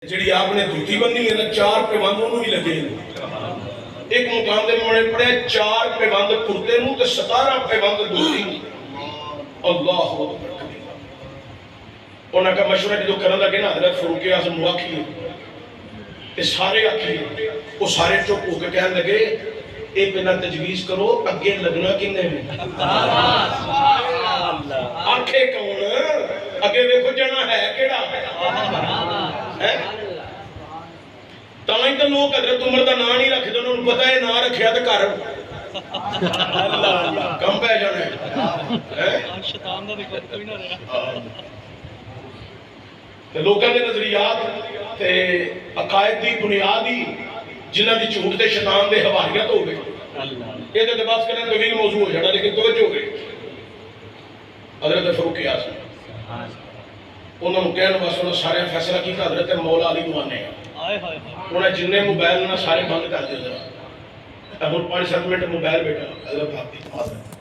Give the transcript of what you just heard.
جڑی آپ نے دھوتی بننی ہے نا 4 پیوند انہوں بھی لگے ایک مقام دے میں پڑھے 4 پیوند کرتے نوں تے 17 پیوند دھوتی اللہ اکبر انہاں کا مشورہ جو کرن لگے نا حضرت فاروق اعظم آکھیے تے سارے آکھیے وہ سارے چپ ہو کے کہنے لگے اے پہلا تجویز کرو اگے لگنا کنے میں آنکھیں کون اگے دیکھو جنا ہے کیڑا تائیں تو لوگ حضرت عمر دا نام نہیں رکھتے انہوں نے پتا ہے نام رکھیا تو کر کم پہ جانا ہے لوگوں کے نظریات عقائد دی بنیادی جنہ دی جھوٹ تے شیطان دے حواریت ہو گئے یہ تو بات کرنے طویل موضوع ہو جانا لیکن توجہ ہو گئی حضرت فاروق اعظم انہوں نے کہنے واسطے سارے فیصلہ کیا حضرت مولا علی نوانے ہیں انہیں جننے موبائل نہ سارے بند کر دیا ذرا اب 5-7 منٹ موبائل بیٹا حضرت بھاگ دی